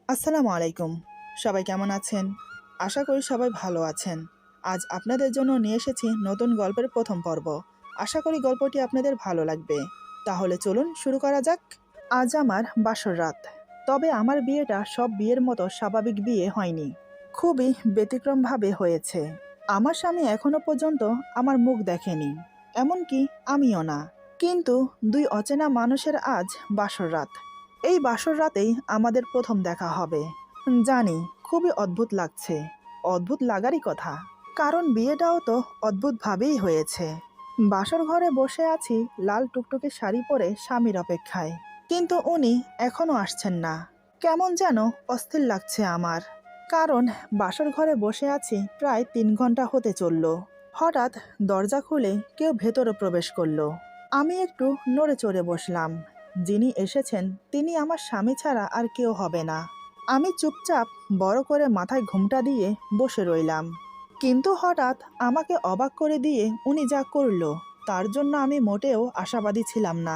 আসসালামু আলাইকুম। সবাই কেমন আছেন? আশা করি সবাই ভালো আছেন। আজ আপনাদের জন্য নিয়ে এসেছি নতুন গল্পের প্রথম পর্ব। আশা করি গল্পটি আপনাদের ভালো লাগবে। তাহলে চলুন শুরু করা যাক। আজ আমার বাসর রাত। তবে আমার বিয়েটা সব বিয়ের মতো স্বাভাবিক বিয়ে হয়নি। খুবই ব্যতিক্রমভাবে হয়েছে। আমার স্বামী এখনো পর্যন্ত আমার মুখ দেখেনি, এমনকি আমিও না। কিন্তু দুই অচেনা মানুষের আজ বাসর রাত। এই বাসর রাতেই আমাদের প্রথম দেখা হবে। জানি, খুবই অদ্ভুত লাগছে। অদ্ভুত লাগারই কথা, কারণ বিয়েটাও তো অদ্ভুতভাবেই হয়েছে। বাসর ঘরে বসে আছি লাল টুকটুকে শাড়ি পরে স্বামীর অপেক্ষায়, কিন্তু উনি এখনো আসছেন না। কেমন যেন অস্থির লাগছে আমার, কারণ বাসর ঘরে বসে আছি প্রায় 3 ঘন্টা হতে চলল। হঠাৎ দরজা খুলে কেউ ভেতরে প্রবেশ করলো। আমি একটু নড়ে চড়ে বসলাম। যিনি এসেছেন তিনি আমার স্বামী ছাড়া আর কেউ হবে না। আমি চুপচাপ বড় করে মাথায় ঘোমটা দিয়ে বসে রইলাম। কিন্তু হঠাৎ আমাকে অবাক করে দিয়ে উনি যা করলো, তার জন্য আমি মোটেও আশাবাদী ছিলাম না।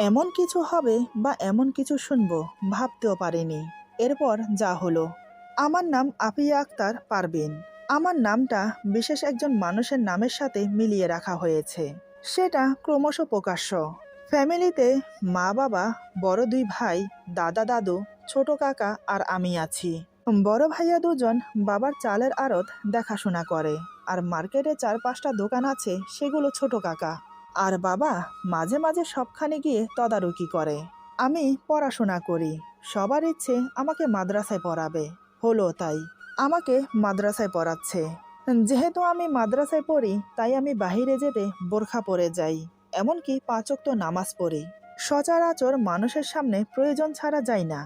এমন কিছু হবে বা এমন কিছু শুনবো ভাবতেও পারিনি। এরপর যা হলো। আমার নাম আফিয়া আক্তার পারভিন। আমার নামটা বিশেষ একজন মানুষের নামের সাথে মিলিয়ে রাখা হয়েছে। সেটা ক্রমশ প্রকাশ্য। ফ্যামিলিতে মা বাবা, বড় 2 ভাই, দাদা দাদু, ছোট কাকা আর আমি আছি। বড় ভাইয়া 2জন বাবার চালের আড়ত দেখাশোনা করে, আর মার্কেটে 4-5টা দোকান আছে, সেগুলো ছোট কাকা। আর বাবা মাঝে মাঝে সবখানে গিয়ে তদারকি করে। আমি পড়াশোনা করি। সবার ইচ্ছে আমাকে মাদ্রাসায় পড়াবে, হলো তাই। আমাকে মাদ্রাসায় পড়াচ্ছে। যেহেতু আমি মাদ্রাসায় পড়ি, তাই আমি বাহিরে যেতে বোরখা পরে যাই, এমনকি 5 ওয়াক্ত নামাজ পড়ি। সচরাচর মানুষের সামনে প্রয়োজন ছাড়া যাই না।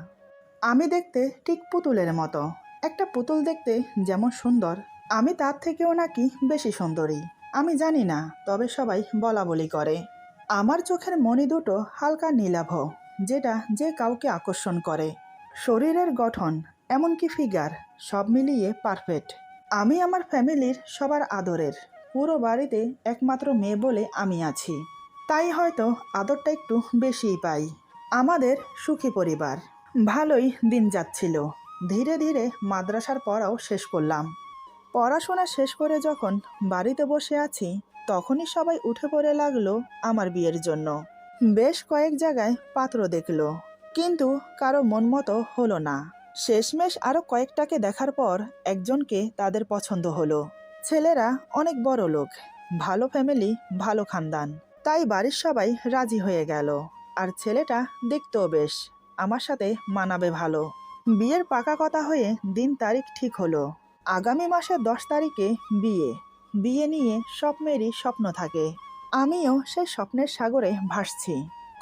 আমি দেখতে ঠিক পুতুলের মতো। একটা পুতুল দেখতে যেমন সুন্দর, আমি তার থেকেও নাকি বেশি সুন্দরী। আমি জানি না, তবে সবাই বলা বলি করে। আমার চোখের মণি দুটো হালকা নীলাভ, যেটা যে কাউকে আকর্ষণ করে। শরীরের গঠন, এমনকি ফিগার, সব মিলিয়ে পারফেক্ট। আমি আমার ফ্যামিলির সবার আদরের। পুরো বাড়িতে একমাত্র মেয়ে বলে আমি আছি, তাই হয়তো আদরটা একটু বেশিই পাই। আমাদের সুখী পরিবার। ভালোই দিন যাচ্ছিল। ধীরে ধীরে মাদ্রাসার পড়াও শেষ করলাম। পড়াশোনা শেষ করে যখন বাড়িতে বসে আছি, তখনই সবাই উঠে পড়ে লাগলো আমার বিয়ের জন্য। বেশ কয়েক জায়গায় পাত্র দেখলো, কিন্তু কারো মন মতো হলো না। শেষমেশ আরো কয়েকটাকে দেখার পর একজনকে তাদের পছন্দ হলো। ছেলেরা অনেক বড় লোক, ভালো ফ্যামিলি, ভালো খানদান, তাই বাড়ির সবাই রাজি হয়ে গেল। আর ছেলেটা দেখতেও বেশ, আমার সাথে মানাবে ভালো। বিয়ের পাকা কথা হয়ে দিন তারিখ ঠিক হলো। আগামী মাসের 10 তারিখে বিয়ে। বিয়ে নিয়ে সব মেয়েরই স্বপ্ন থাকে। আমিও সেই স্বপ্নের সাগরে ভাসছি।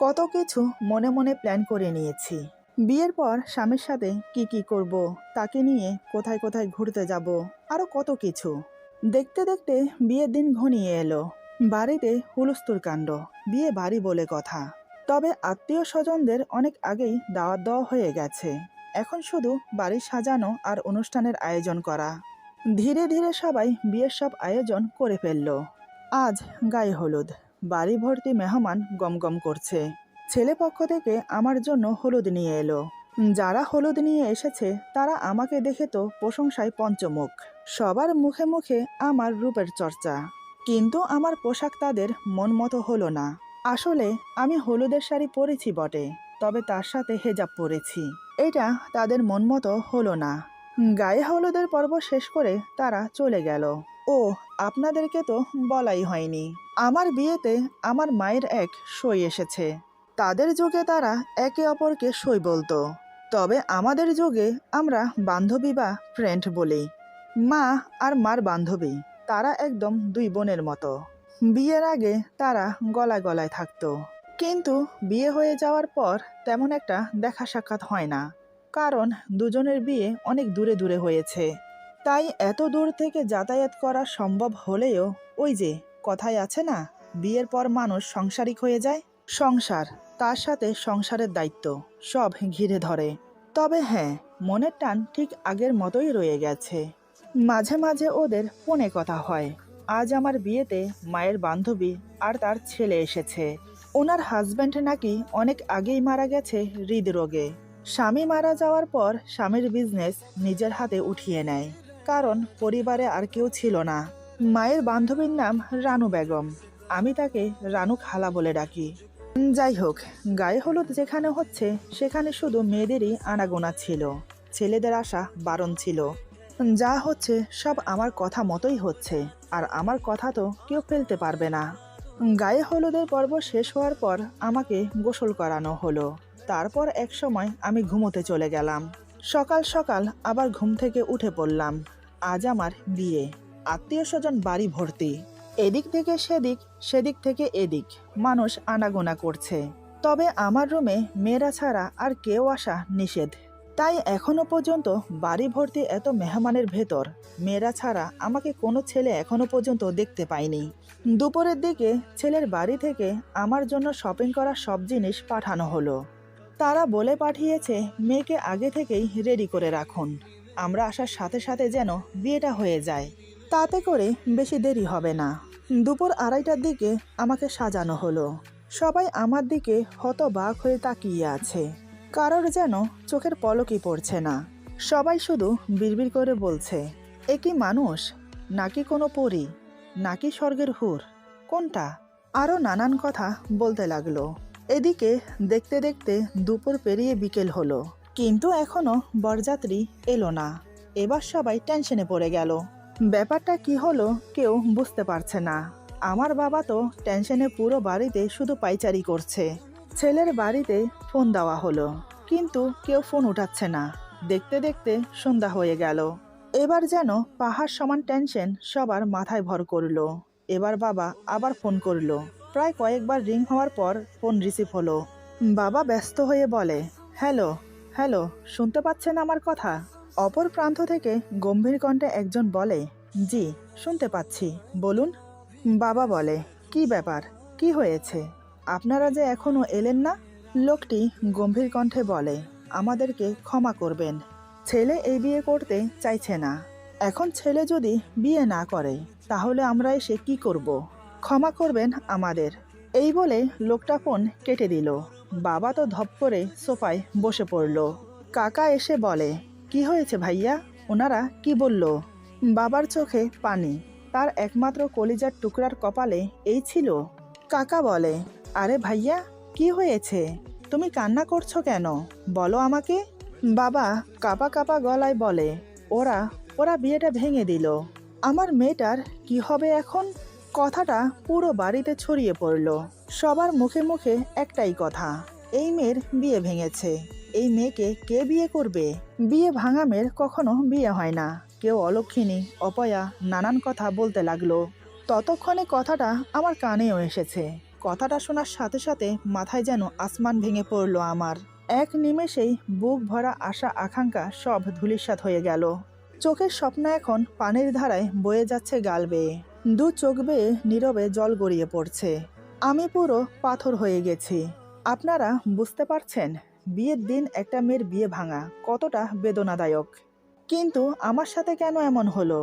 কত কিছু মনে মনে প্ল্যান করে নিয়েছি। বিয়ের পর স্বামীর সাথে কি কি করব, তাকে নিয়ে কোথায় কোথায় ঘুরতে যাব, আরো কত কিছু। দেখতে দেখতে বিয়ের দিন ঘনিয়ে এলো। বাড়িতে হুলস্থুল কাণ্ড। বিয়ে বাড়ি বলে কথা, তবে আত্মীয় স্বজনদের অনেক আগেই দাওয়াত দেওয়া হয়ে গেছে। এখন শুধু বাড়ি সাজানো আর অনুষ্ঠানের আয়োজন করা। ধীরে ধীরে সবাই বিয়ের সব আয়োজন করে ফেলল। আজ গায়ে হলুদ। বাড়ি ভর্তি মেহমান গমগম করছে। ছেলে পক্ষ থেকে আমার জন্য হলুদ নিয়ে এলো। যারা হলুদ নিয়ে এসেছে তারা আমাকে দেখে তো প্রশংসায় পঞ্চমুখ। সবার মুখে মুখে আমার রূপের চর্চা, কিন্তু আমার পোশাক তাদের মন মতো হলো না। আসলে আমি হলুদের শাড়ি পরেছি বটে, তবে তার সাথে হেজাব পরেছি। এটা তাদের মন মতো হলো না। গায়ে হলুদের পর্ব শেষ করে তারা চলে গেল। ও, আপনাদেরকে তো বলাই হয়নি, আমার বিয়েতে আমার মায়ের এক সই এসেছে। তাদের যুগে তারা একে অপরকে সই বলতো, তবে আমাদের যুগে আমরা বান্ধবী বা ফ্রেন্ড বলি। মা আর মার বান্ধবী, তারা একদম 2 বোনের মতো। বিয়ের আগে তারা গলায় গলায় থাকতো, কিন্তু বিয়ে হয়ে যাওয়ার পর তেমন একটা দেখা সাক্ষাৎ হয় না, কারণ দুজনের বিয়ে অনেক দূরে দূরে হয়েছে। তাই এত দূর থেকে যাতায়াত করা সম্ভব হলেও ওই যে কথায় আছে না, বিয়ের পর মানুষ সংসারিক হয়ে যায়। সংসার, তার সাথে সংসারের দায়িত্ব, সব ঘিরে ধরে। তবে হ্যাঁ, মনের টান ঠিক আগের মতোই রয়ে গেছে। মাঝে মাঝে ওদের ফোনে কথা হয়। আজ আমার বিয়েতে মায়ের বান্ধবী আর তার ছেলে এসেছে। ওনার হাজব্যান্ড নাকি অনেক আগেই মারা গেছে হৃদরোগে। স্বামী মারা যাওয়ার পর স্বামীর বিজনেস নিজের হাতে উঠিয়ে নেয়, কারণ পরিবারে আর কেউ ছিল না। মায়ের বান্ধবীর নাম রানু বেগম, আমি তাকে রানু খালা বলে ডাকি। যাই হোক, গায়ে হলুদ যেখানে হচ্ছে সেখানে শুধু মেয়েদেরই আনাগোনা ছিল, ছেলেদের আসা বারণ ছিল। যা হচ্ছে সব আমার কথা মতোই হচ্ছে, আর আমার কথা তো কেউ ফেলতে পারবে না। গায়ে হলুদের পর্ব শেষ হওয়ার পর আমাকে গোসল করানো হলো। তারপর এক সময় আমি ঘুমোতে চলে গেলাম। সকাল সকাল আবার ঘুম থেকে উঠে পড়লাম। আজ আমার বিয়ে, আত্মীয় স্বজন বাড়ি ভর্তি, এদিক থেকে সেদিক, সেদিক থেকে এদিক, মানুষ আনাগোনা করছে। তবে আমার রুমে মেয়েরা ছাড়া আর কেউ আসা নিষেধ। তাই এখনো পর্যন্ত বাড়ি ভর্তি এত মেহমানের ভেতর মেয়েরা ছাড়া আমাকে কোনো ছেলে এখনো পর্যন্ত দেখতে পায়নি। দুপুরের দিকে ছেলের বাড়ি থেকে আমার জন্য শপিং করা সব জিনিস পাঠানো হলো। তারা বলে পাঠিয়েছে মেয়েকে আগে থেকেই রেডি করে রাখুন, আমরা আসার সাথে সাথে যেন বিয়েটা হয়ে যায়, তাতে করে বেশি দেরি হবে না। দুপুর 2:30টার দিকে আমাকে সাজানো হলো। সবাই আমার দিকে হতবাক হয়ে তাকিয়ে আছে, কারোর যেন চোখের পলকই পড়ছে না। সবাই শুধু বিড়বিড় করে বলছে, এ কি মানুষ, নাকি কোনো পরী, নাকি স্বর্গের হুর, কোনটা? আরও নানান কথা বলতে লাগলো। এদিকে দেখতে দেখতে দুপুর পেরিয়ে বিকেল হলো, কিন্তু এখনো বরযাত্রী এলো না। এবার সবাই টেনশনে পড়ে গেল। ব্যাপারটা কি হলো কেউ বুঝতে পারছে না। আমার বাবা তো টেনশনে পুরো বাড়িতে শুধু পাইচারি করছে। ছেলের বাড়িতে ফোন দেওয়া হলো, কিন্তু কেউ ফোন উঠাচ্ছে না। দেখতে দেখতে সন্ধ্যা হয়ে গেল। এবার যেন পাহাড় সমান টেনশন সবার মাথায় ভর করলো। এবার বাবা আবার ফোন করলো। প্রায় কয়েকবার রিং হওয়ার পর ফোন রিসিভ হলো। বাবা ব্যস্ত হয়ে বলে, হ্যালো হ্যালো, শুনতে পাচ্ছেন আমার কথা? অপর প্রান্ত থেকে গম্ভীর কণ্ঠে একজন বলে, জি শুনতে পাচ্ছি, বলুন। বাবা বলে, কি ব্যাপার, কি হয়েছে, আপনারা যে এখনো এলেন না? লোকটি গম্ভীর কণ্ঠে বলে, আমাদেরকে ক্ষমা করবেন, ছেলে এই বিয়ে করতে চাইছে না। এখন ছেলে যদি বিয়ে না করে তাহলে আমরা এসে কি করব? ক্ষমা করবেন আমাদের। এই বলে লোকটা ফোন কেটে দিল। বাবা তো ধপ করে সোফায় বসে পড়ল। কাকা এসে বলে, কি হয়েছে ভাইয়া, ওনারা কি বলল? বাবার চোখে পানি, তার একমাত্র কলিজার টুকরার কপালে এই ছিল। কাকা বলে, আরে ভাইয়া কি হয়েছে, তুমি কান্না করছো কেন, বলো আমাকে। বাবা কাপা কাপা গলায় বলে, ওরা ওরা বিয়েটা ভেঙে দিল, আমার মেয়েটার কি হবে এখন? কথাটা পুরো বাড়িতে ছড়িয়ে পড়ল। সবার মুখে মুখে একটাই কথা, এই মেয়ের বিয়ে ভেঙেছে। এই মেয়েকে কে বিয়ে করবে? বিয়ে ভাঙা মেয়ের কখনো বিয়ে হয় না। কেউ অলক্ষিণী, অপয়া, নানান কথা বলতে লাগলো। ততক্ষণে কথাটা আমার কানেও এসেছে। কথাটা শোনার সাথে সাথে মাথায় যেন আসমান ভেঙে পড়ল আমার। এক নিমেষেই বুক ভরা আশা আকাঙ্ক্ষা সব ধূলিসাৎ হয়ে গেল। চোখের স্বপ্ন এখন পানির ধারায় বয়ে যাচ্ছে গাল বেয়ে। দু চোখ বেয়ে নীরবে জল গড়িয়ে পড়ছে। আমি পুরো পাথর হয়ে গেছি। আপনারা বুঝতে পারছেন বিয়ের দিন একটা মেয়ের বিয়ে ভাঙা কতটা বেদনাদায়ক। কিন্তু আমার সাথে কেন এমন হলো?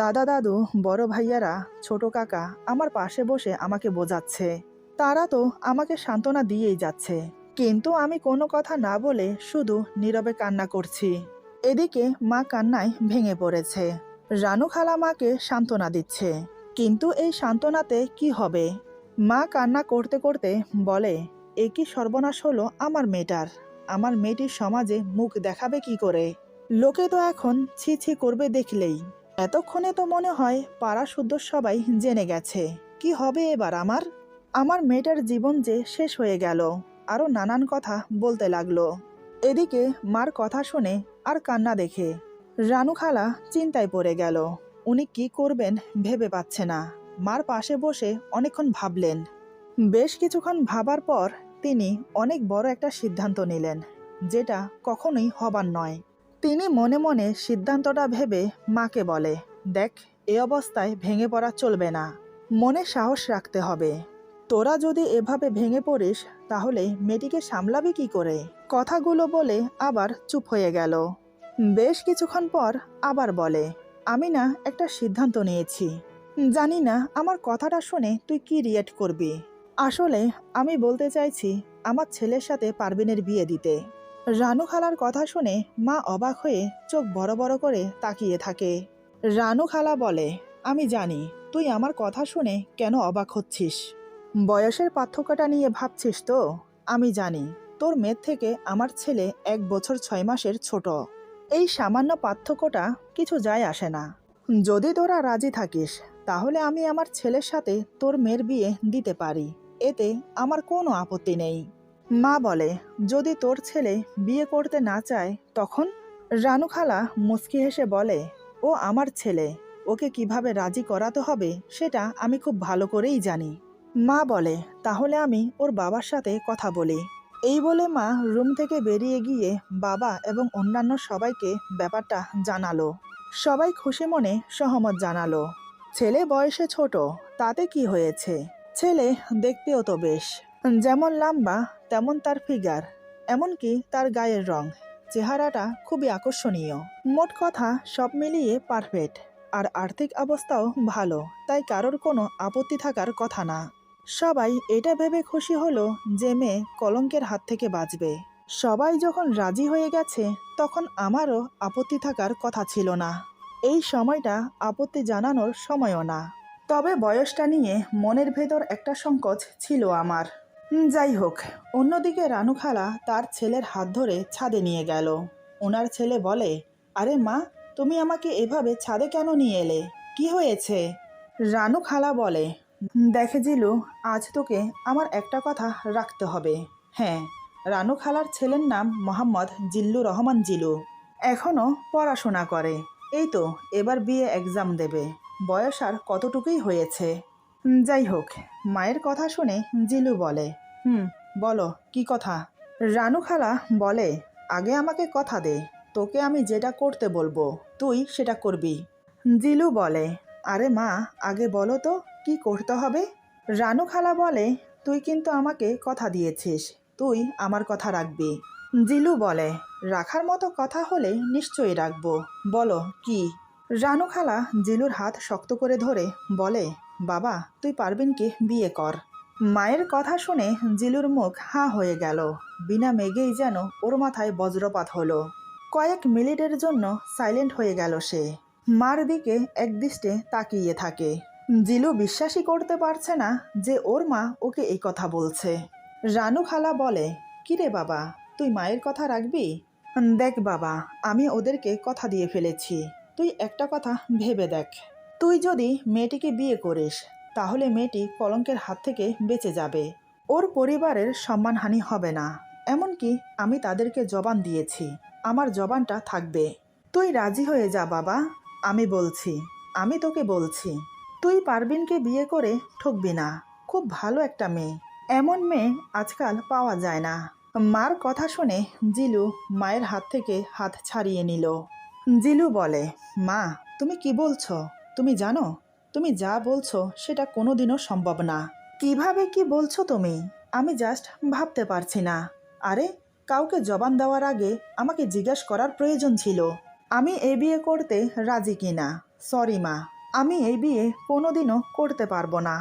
দাদা দাদু, বড় ভাইয়ারা, ছোট কাকা আমার পাশে বসে আমাকে বোঝাচ্ছে। তারা তো আমাকে সান্ত্বনা দিয়েই যাচ্ছে, কিন্তু আমি কোনো কথা না বলে শুধু নীরবে কান্না করছি। এদিকে মা কান্নায় ভেঙে পড়েছে। রানু খালা মাকে সান্ত্বনা দিচ্ছে, কিন্তু এই সান্ত্বনাতে কি হবে? মা কান্না করতে করতে বলে, এ কি সর্বনাশ হলো আমার মেয়েটার। আমার মেয়েটির সমাজে মুখ দেখাবে কি করে? লোকে তো এখন ছি ছি করবে দেখলেই। এতক্ষণে তো মনে হয় পাড়া শুদ্ধ সবাই জেনে গেছে। কি হবে এবার আমার? আমার মেয়েটার জীবন যে শেষ হয়ে গেল। আরো নানান কথা বলতে লাগলো। এদিকে মার কথা শুনে আর কান্না দেখে রানু খালা চিন্তায় পড়ে গেল। উনি কি করবেন ভেবে পাচ্ছে না। মার পাশে বসে অনেকক্ষণ ভাবলেন। বেশ কিছুক্ষণ ভাবার পর তিনি অনেক বড় একটা সিদ্ধান্ত নিলেন, যেটা কখনোই হবার নয়। তিনি মনে মনে সিদ্ধান্তটা ভেবে মাকে বলে, দেখ, এ অবস্থায় ভেঙে পড়া চলবে না, মনে সাহস রাখতে হবে। তোরা যদি এভাবে ভেঙে পড়িস তাহলে মেয়েটিকে সামলাবি কি করে? কথাগুলো বলে আবার চুপ হয়ে গেল। বেশ কিছুক্ষণ পর আবার বলে, আমি না একটা সিদ্ধান্ত নিয়েছি। জানি না আমার কথাটা শুনে তুই কি রিয়েক্ট করবি। আসলে আমি বলতে চাইছি আমার ছেলের সাথে পারভিনের বিয়ে দিতে। রানু খালার কথা শুনে মা অবাক হয়ে চোখ বড় বড় করে তাকিয়ে থাকে। রানু খালা বলে, আমি জানি তুই আমার কথা শুনে কেন অবাক হচ্ছিস। বয়সের পার্থক্যটা নিয়ে ভাবছিস তো? আমি জানি তোর মেয়ের থেকে আমার ছেলে 1 বছর 6 মাসের ছোট। এই সামান্য পার্থক্যটা কিছু যায় আসে না। যদি তোরা রাজি থাকিস তাহলে আমি আমার ছেলের সাথে তোর মেয়ের বিয়ে দিতে পারি, এতে আমার কোনো আপত্তি নেই। মা বলে, যদি তোর ছেলে বিয়ে করতে না চায় তখন? রানু খালা মুচকি হেসে বলে, ও আমার ছেলে, ওকে কিভাবে রাজি করাতে হবে সেটা আমি খুব ভালো করেই জানি। মা বলে, তাহলে আমি ওর বাবার সাথে কথা বলি। এই বলে মা রুম থেকে বেরিয়ে গিয়ে বাবা এবং অন্যান্য সবাইকে ব্যাপারটা জানালো। সবাই খুশি মনে সহমত জানালো। ছেলে বয়সে ছোট, তাতে কি হয়েছে? ছেলে দেখতেও তো বেশ, যেমন লম্বা তেমন তার ফিগার, এমনকি তার গায়ের রং, চেহারাটা খুবই আকর্ষণীয়। মোট কথা সব মিলিয়ে পারফেক্ট। আর আর্থিক অবস্থাও ভালো, তাই কারোর কোনো আপত্তি থাকার কথা না। সবাই এটা ভেবে খুশি হলো যে মেয়ে কলঙ্কের হাত থেকে বাঁচবে। সবাই যখন রাজি হয়ে গেছে তখন আমারও আপত্তি থাকার কথা ছিল না। এই সময়টা আপত্তি জানানোর সময়ও না। তবে বয়সটা নিয়ে মনের ভেতর একটা সংকোচ ছিল আমার। যাই হোক, অন্যদিকে রানু খালা তার ছেলের হাত ধরে ছাদে নিয়ে গেল। ওনার ছেলে বলে, আরে মা, তুমি আমাকে এভাবে ছাদে কেন নিয়ে এলে? কি হয়েছে? রানু খালা বলে, দেখে জিলু, আজ তোকে আমার একটা কথা রাখতে হবে। হ্যাঁ, রানু খালার ছেলের নাম মোহাম্মদ জিল্লুর রহমান জিলু। এখনও পড়াশোনা করে, এই তো এবার বিএ এক্সাম দেবে। বয়স আর কতটুকুই হয়েছে। যাই হোক, মায়ের কথা শুনে জিলু বলে, বলো কি কথা? রানু খালা বলে, আগে আমাকে কথা দে, তোকে আমি যেটা করতে বলবো তুই সেটা করবি। জিলু বলে, আরে মা, আগে বলো তো কি করতে হবে? রানু খালা বলে, তুই কিন্তু আমাকে কথা দিয়েছিস, তুই আমার কথা রাখবি। জিলু বলে, রাখার মতো কথা হলে নিশ্চয়ই রাখবো, বলো কি? রানু খালা জিলুর হাত শক্ত করে ধরে বলে, বাবা, তুই পারবিনকে বিয়ে কর। মায়ের কথা শুনে জিলুর মুখ হাঁ হয়ে গেল। বিনা মেঘেই যেন ওর মাথায় বজ্রপাত হলো। কয়েক মিনিটের জন্য সাইলেন্ট হয়ে গেল সে। মার দিকে একদৃষ্টে তাকিয়ে থাকে। জিলু বিশ্বাসই করতে পারছে না যে ওর মা ওকে এই কথা বলছে। রানু খালা বলে, কিরে বাবা, তুই মায়ের কথা রাখবি? দেখ বাবা, আমি ওদেরকে কথা দিয়ে ফেলেছি। তুই একটা কথা ভেবে দেখ, তুই যদি মেয়েটিকে বিয়ে করিস তাহলে মেয়েটি কলঙ্কের হাত থেকে বেঁচে যাবে। ওর পরিবারের সম্মানহানি হবে না। এমনকি আমি তাদেরকে জবান দিয়েছি, আমার জবানটা থাকবে। তুই রাজি হয়ে যা বাবা, আমি বলছি, আমি তোকে বলছি। তুই পারবিনকে বিয়ে করে ঠকবি না। খুব ভালো একটা মেয়ে, এমন মেয়ে আজকাল পাওয়া যায় না। মার কথা শুনে জিলু মায়ের হাত থেকে হাত ছাড়িয়ে নিল। জিলু বলে, মা, তুমি কি বলছো? তুমি জানো তুমি যা বলছো সেটা কোনোদিনও সম্ভব না। কিভাবে কি বলছো তুমি? আমি জাস্ট ভাবতে পারছি না। আরে, কাউকে জবান দেওয়ার আগে আমাকে জিজ্ঞেস করার প্রয়োজন ছিল আমি এই বিয়ে করতে রাজি কিনা। সরি মা, আমি এই বিয়ে কোনোদিনও করতে পারবো না।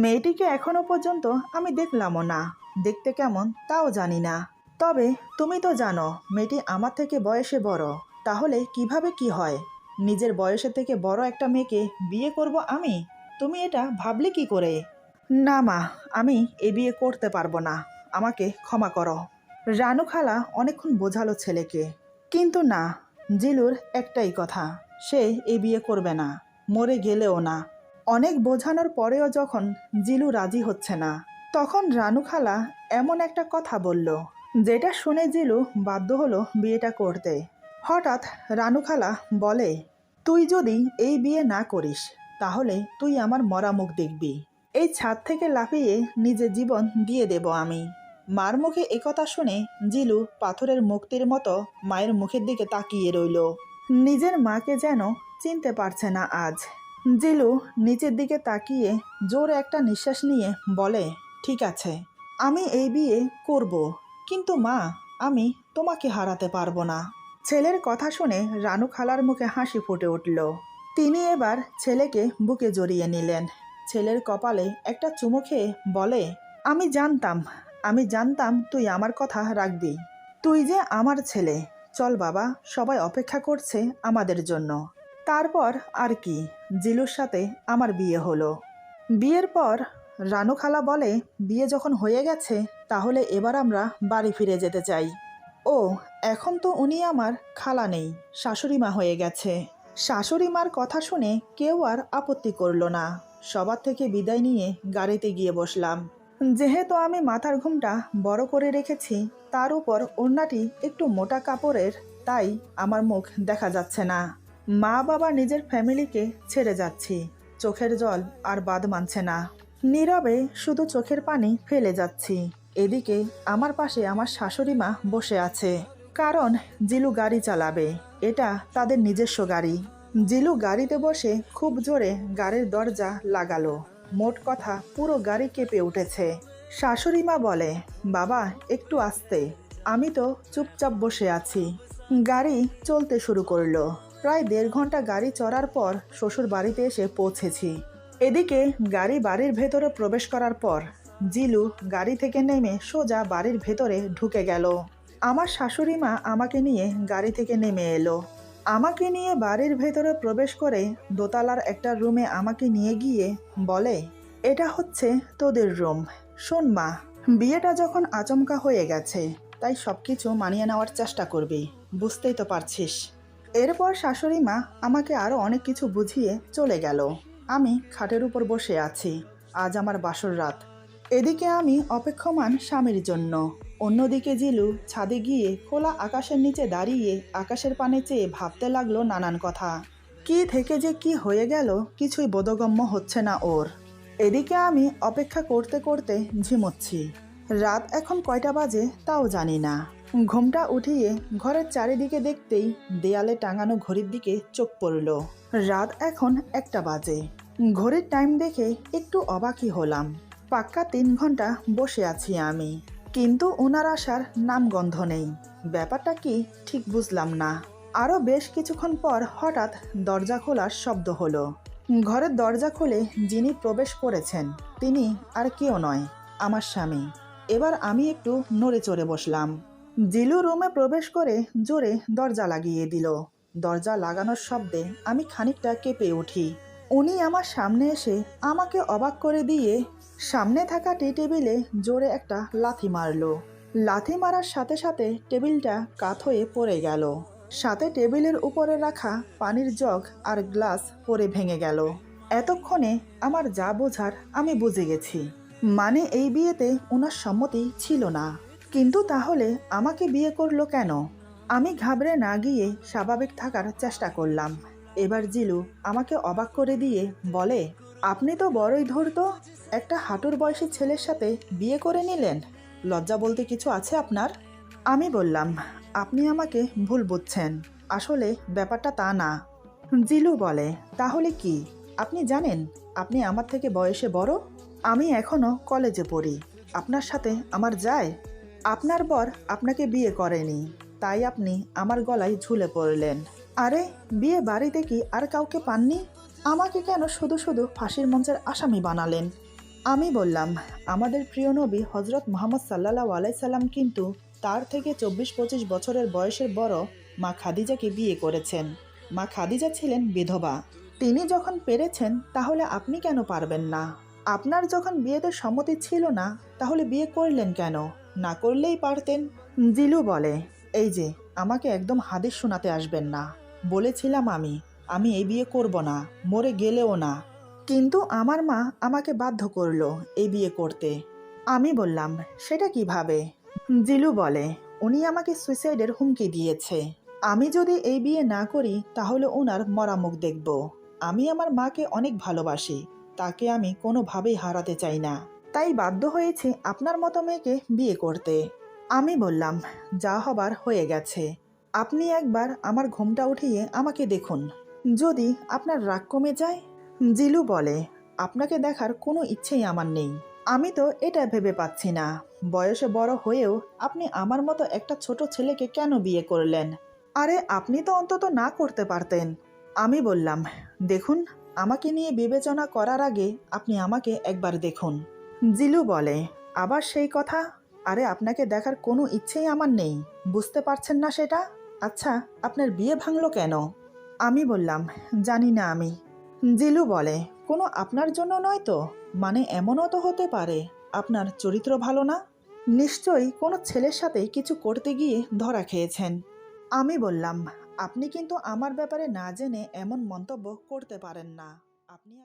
মেয়েটিকে এখনো পর্যন্ত আমি দেখলামও না, দেখতে কেমন তাও জানি না। তবে তুমি তো জানো মেয়েটি আমার থেকে বয়সে বড়, তাহলে কিভাবে কি হয়? নিজের বয়সের থেকে বড় একটা মেয়েকে বিয়ে করব আমি? তুমি এটা ভাবলে কি করে? না মা, আমি এ বিয়ে করতে পারবো না, আমাকে ক্ষমা করো। রানু খালা অনেকক্ষণ বোঝালো ছেলেকে, কিন্তু না, জিলুর একটাই কথা, সে এ বিয়ে করবে না, মরে গেলেও না। অনেক বোঝানোর পরেও যখন জিলু রাজি হচ্ছে না, তখন রানু খালা এমন একটা কথা বলল যেটা শুনে জিলু বাধ্য হলো বিয়েটা করতে। হঠাৎ রানু খালা বলে, তুই যদি এই বিয়ে না করিস তাহলে তুই আমার মরা মুখ দেখবি। এই ছাদ থেকে লাফিয়ে নিজের জীবন দিয়ে দেব আমি। মার মুখে একথা শুনে জিলু পাথরের মূর্তির মতো মায়ের মুখের দিকে তাকিয়ে রইল। নিজের মাকে যেন চিনতে পারছে না আজ। জিলু নিচের দিকে তাকিয়ে জোরে একটা নিঃশ্বাস নিয়ে বলে, ঠিক আছে, আমি এই বিয়ে করব, কিন্তু মা, আমি তোমাকে হারাতে পারবো না। ছেলের কথা শুনে রানু খালার মুখে হাসি ফুটে উঠল। তিনি এবার ছেলেকে বুকে জড়িয়ে নিলেন। ছেলের কপালে একটা চুমু খেয়ে বলে, আমি জানতাম তুই আমার কথা রাখবি। তুই যে আমার ছেলে, চল বাবা, সবাই অপেক্ষা করছে আমাদের জন্য। তারপর আর কি, জিলুর সাথে আমার বিয়ে হলো। বিয়ের পর রানু খালা বলে, বিয়ে যখন হয়ে গেছে তাহলে এবার আমরা বাড়ি ফিরে যেতে চাই। ও, এখন তো উনি আমার খালা নেই, শাশুড়ি মা হয়ে গেছে। শাশুড়ি মার কথা শুনে কেউ আর আপত্তি করলো না। সবার থেকে বিদায় নিয়ে গাড়িতে গিয়ে বসলাম। যেহেতু আমি মাথার ঘুমটা বড় করে রেখেছি, তার উপর ওড়নাটি একটু মোটা কাপড়ের, তাই আমার মুখ দেখা যাচ্ছে না। মা বাবা নিজের ফ্যামিলিকে ছেড়ে যাচ্ছি, চোখের জল আর বাদ মানছে না। নীরবে শুধু চোখের পানি ফেলে যাচ্ছি। এদিকে আমার পাশে আমার শাশুড়ি মা বসে আছে, কারণ জিলু গাড়ি চালাবে, এটা তাদের নিজস্ব গাড়ি। জিলু গাড়িতে বসে খুব জোরে গাড়ির দরজা লাগালো। মোট কথা পুরো গাড়ি কেঁপে উঠেছে। শাশুড়ি মা বলে, বাবা একটু আস্তে। আমি তো চুপচাপ বসে আছি। গাড়ি চলতে শুরু করলো। প্রায় 1.5 ঘন্টা গাড়ি চড়ার পর শ্বশুর বাড়িতে এসে পৌঁছেছি। এদিকে গাড়ি বাড়ির ভেতরে প্রবেশ করার পর জিলু গাড়ি থেকে নেমে সোজা বাড়ির ভেতরে ঢুকে গেল। আমার শাশুড়ি মা আমাকে নিয়ে গাড়ি থেকে নেমে এলো। আমাকে নিয়ে বাড়ির ভেতরে প্রবেশ করে দোতলার একটা রুমে আমাকে নিয়ে গিয়ে বলে, এটা হচ্ছে তোদের রুম। শোন মা, বিয়েটা যখন আচমকা হয়ে গেছে তাই সবকিছু মানিয়ে নেওয়ার চেষ্টা করবি, বুঝতেই তো পারছিস। এরপর শাশুড়ি মা আমাকে আরও অনেক কিছু বুঝিয়ে চলে গেল। আমি খাটের উপর বসে আছি। আজ আমার বাসর রাত। এদিকে আমি অপেক্ষমান স্বামীর জন্য। অন্যদিকে জিলু ছাদে গিয়ে খোলা আকাশের নিচে দাঁড়িয়ে আকাশের পানে চেয়ে ভাবতে লাগলো নানান কথা। কি থেকে যে কি হয়ে গেল কিছুই বোধগম্য হচ্ছে না ওর। এদিকে আমি অপেক্ষা করতে করতে ঝিমোচ্ছি। রাত এখন কয়টা বাজে তাও জানি না। ঘুমটা উঠিয়ে ঘরের চারিদিকে দেখতেই দেয়ালে টাঙানো ঘড়ির দিকে চোখ পড়ল। রাত এখন 1টা বাজে। ঘড়ির টাইম দেখে একটু অবাকই হলাম। পাক্কা 3 ঘন্টা বসে আছি আমি, কিন্তু ওনার আসার নামগন্ধ নেই। ব্যাপারটা কি ঠিক বুঝলাম না। আরও বেশ কিছুক্ষণ পর হঠাৎ দরজা খোলার শব্দ হলো। ঘরের দরজা খুলে যিনি প্রবেশ করেছেন তিনি আর কেউ নয়, আমার স্বামী। এবার আমি একটু নড়ে চড়ে বসলাম। জিলু রুমে প্রবেশ করে জোরে দরজা লাগিয়ে দিল। দরজা লাগানোর শব্দে আমি খানিকটা কেঁপে উঠি। উনি আমার সামনে এসে আমাকে অবাক করে দিয়ে সামনে থাকা টি টেবিলে জোরে একটা লাথি মারলো। লাথি মারার সাথে সাথে টেবিলটা কাত হয়ে পড়ে গেল। সাথে টেবিলের উপরে রাখা পানির জগ আর গ্লাস পড়ে ভেঙে গেল। এতক্ষণে আমার যা বোঝার আমি বুঝে গেছি, মানে এই বিয়েতে ওনার সম্মতি ছিল না। কিন্তু তাহলে আমাকে বিয়ে করলো কেন? আমি ঘাবড়ে না গিয়ে স্বাভাবিক থাকার চেষ্টা করলাম। এবার জিলু আমাকে অবাক করে দিয়ে বলে, আপনি তো বড়ই ধূর্ত, একটা হাঁটুর বয়সী ছেলের সাথে বিয়ে করে নিলেন। লজ্জা বলতে কিছু আছে আপনার? আমি বললাম, আপনি আমাকে ভুল বুঝছেন, আসলে ব্যাপারটা তা না। জিলু বলে, তাহলে কি? আপনি জানেন আপনি আমার থেকে বয়সে বড়। আমি এখনো কলেজে পড়ি, আপনার সাথে আমার যায়? আপনার বর আপনাকে বিয়ে করেনি, তাই আপনি আমার গলায় ঝুলে পড়লেন। আরে, বিয়ে বাড়িতে কি আর কাউকে পাননি? আমাকে কেন শুধু শুধু ফাঁসির মঞ্চের আসামি বানালেন? আমি বললাম, আমাদের প্রিয় নবী হজরত মুহাম্মদ সাল্লাল্লাহু আলাইহি সাল্লাম কিন্তু তার থেকে 24-25 বছরের বয়সের বড় মা খাদিজাকে বিয়ে করেছেন। মা খাদিজা ছিলেন বিধবা। তিনি যখন পেরেছেন তাহলে আপনি কেন পারবেন না? আপনার যখন বিয়েতে সম্মতি ছিল না তাহলে বিয়ে করলেন কেন? না করলেই পারতেন। জিলু বলে, এই যে, আমাকে একদম হাদিস শোনাতে আসবেন না। বলেছিলাম আমি এই বিয়ে করব না, মরে গেলেও না। কিন্তু আমার মা আমাকে বাধ্য করলো এই বিয়ে করতে। আমি বললাম, সেটা কিভাবে? জিলু বলে, উনি আমাকে সুইসাইডের হুমকি দিয়েছে। আমি যদি এই বিয়ে না করি তাহলে ওনার মরা মুখ দেখব। আমি আমার মাকে অনেক ভালোবাসি, তাকে আমি কোনোভাবেই হারাতে চাই না। তাই বাধ্য হয়েছি আপনার মতো মেয়েকে বিয়ে করতে। আমি বললাম, যা হবার হয়ে গেছে। আপনি একবার আমার ঘুমটা উঠিয়ে আমাকে দেখুন, যদি আপনার রাগ কমে যায়। জিলু বলে, আপনাকে দেখার কোনো ইচ্ছেই আমার নেই। আমি তো এটা ভেবে পাচ্ছি না, বয়সে বড় হয়েও আপনি আমার মতো একটা ছোট ছেলেকে কেন বিয়ে করলেন? আরে, আপনি তো অন্তত না করতে পারতেন। আমি বললাম, দেখুন, আমাকে নিয়ে বিবেচনা করার আগে আপনি আমাকে একবার দেখুন। জিলু বলে, আবার সেই কথা? আরে আপনাকে দেখার কোনো ইচ্ছেই আমার নেই, বুঝতে পারছেন না সেটা? আচ্ছা, আপনার বিয়ে ভাঙলো কেন? আমি বললাম, জানি না আমি। জিলু বলে, কোনো আপনার জন্য নয় তো? মানে এমনও তো হতে পারে আপনার চরিত্র ভালো না। নিশ্চয়ই কোনো ছেলের সাথে কিছু করতে গিয়ে ধরা খেয়েছেন। আমি বললাম, আপনি কিন্তু আমার ব্যাপারে না জেনে এমন মন্তব্য করতে পারেন না। আপনি